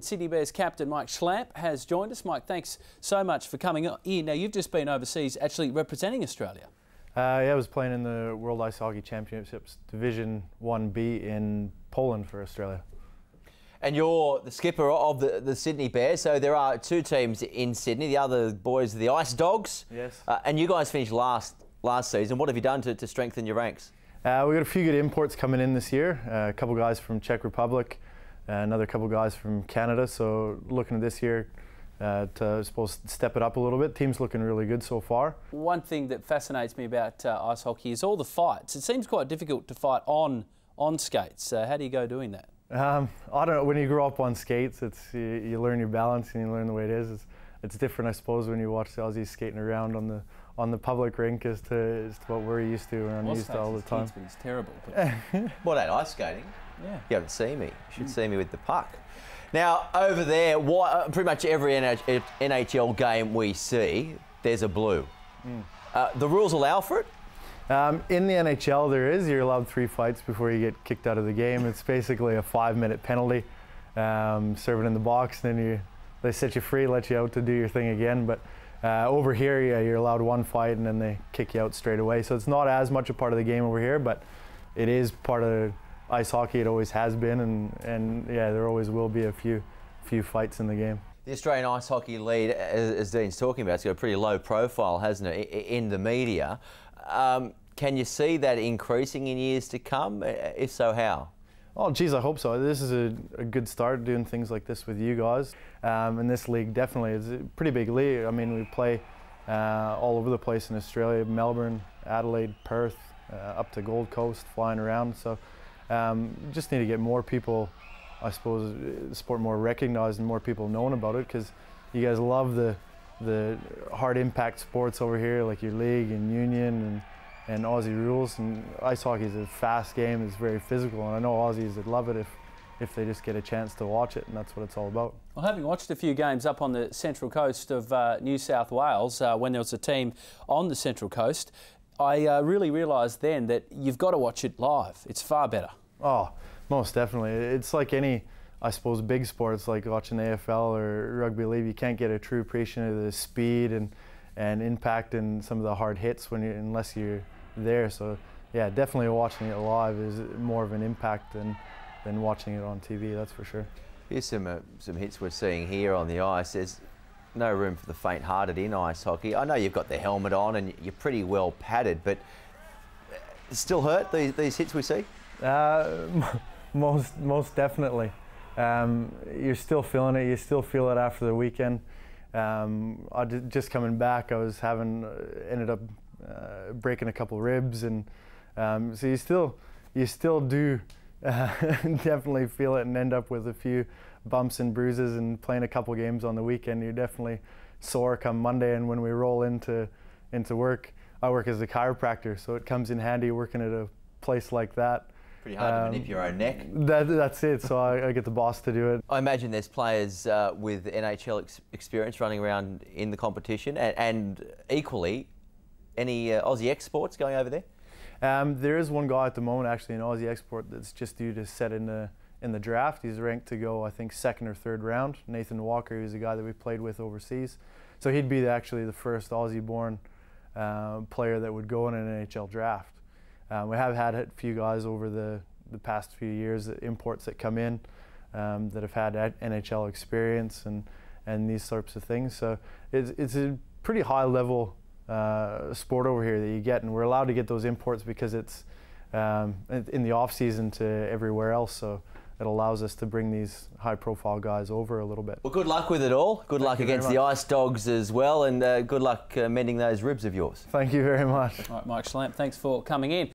Sydney Bears captain Mike Schlamp has joined us. Mike, thanks so much for coming in. Now, you've just been overseas actually representing Australia. Yeah, I was playing in the World Ice Hockey Championships Division 1B in Poland for Australia. And you're the skipper of the Sydney Bears, so there are two teams in Sydney. The other boys are the Ice Dogs. Yes. And you guys finished last season. What have you done to strengthen your ranks? We got a few good imports coming in this year. A couple guys from Czech Republic, another couple guys from Canada. So looking at this year to, I suppose, step it up a little bit. Team's looking really good so far. One thing that fascinates me about ice hockey is all the fights. It seems quite difficult to fight on skates. How do you go doing that? I don't know. When you grow up on skates, you learn your balance and you learn the way it is. It's different, I suppose, when you watch the Aussies skating around on the public rink as to what we're used to and I'm used to all the time. It's terrible. What about ice skating? Yeah. You haven't seen me. You should see me with the puck. Now, over there, pretty much every NHL game we see, there's a blue. The rules allow for it? In the NHL, you're allowed 3 fights before you get kicked out of the game. It's basically a 5-minute penalty, serve it in the box, then they set you free, let you out to do your thing again. But over here, yeah, you're allowed 1 fight and then they kick you out straight away. So it's not as much a part of the game over here, but it is part of ice hockey. It always has been, and yeah, there always will be a few fights in the game. The Australian Ice Hockey League, as Dean's talking about, it's got a pretty low profile, hasn't it, in the media. Can you see that increasing in years to come? If so, how? Oh, geez, I hope so. This is a good start doing things like this with you guys. And this league definitely is a pretty big league. I mean, we play all over the place in Australia, Melbourne, Adelaide, Perth, up to Gold Coast, flying around. So just need to get more people, I suppose, the sport more recognized and more people knowing about it, because you guys love the hard impact sports over here, like your league and union and Aussie rules. And ice hockey is a fast game, it's very physical, and I know Aussies would love it if they just get a chance to watch it, and that's what it's all about. Well, having watched a few games up on the central coast of New South Wales, when there was a team on the central coast, I really realised then that you've got to watch it live. It's far better. Oh, most definitely. It's like any, I suppose, big sports like watching AFL or rugby league. You can't get a true appreciation of the speed and impact and some of the hard hits unless you're there. So yeah, definitely watching it live is more of an impact than watching it on TV, that's for sure. Here's some hits we're seeing here on the ice. There's no room for the faint-hearted in ice hockey. I know you've got the helmet on and you're pretty well padded, but still hurt, these hits we see? Most definitely. You're still feeling it. You still feel it after the weekend. Just coming back, I was ended up breaking a couple ribs, and so you still do definitely feel it and end up with a few bumps and bruises. And playing a couple games on the weekend, you're definitely sore come Monday. And when we roll into work, I work as a chiropractor, so it comes in handy working at a place like that. Pretty hard to manip your own neck. That's it, so I get the boss to do it. I imagine there's players with NHL experience running around in the competition, and equally, any Aussie exports going over there? There is one guy at the moment, actually, an Aussie export that's just due to set in the draft. He's ranked to go, I think, 2nd or 3rd round. Nathan Walker, who's a guy that we played with overseas. So he'd be actually the first Aussie-born player that would go in an NHL draft. We have had a few guys over the past few years, imports that come in that have had NHL experience and these sorts of things. So it's a pretty high level sport over here that you get, and we're allowed to get those imports because it's in the off season to everywhere else. So it allows us to bring these high profile guys over a little bit. Well, good luck with it all. Good luck against the Ice Dogs as well, and good luck mending those ribs of yours. Thank you very much. All right, Mike Schlamp, thanks for coming in.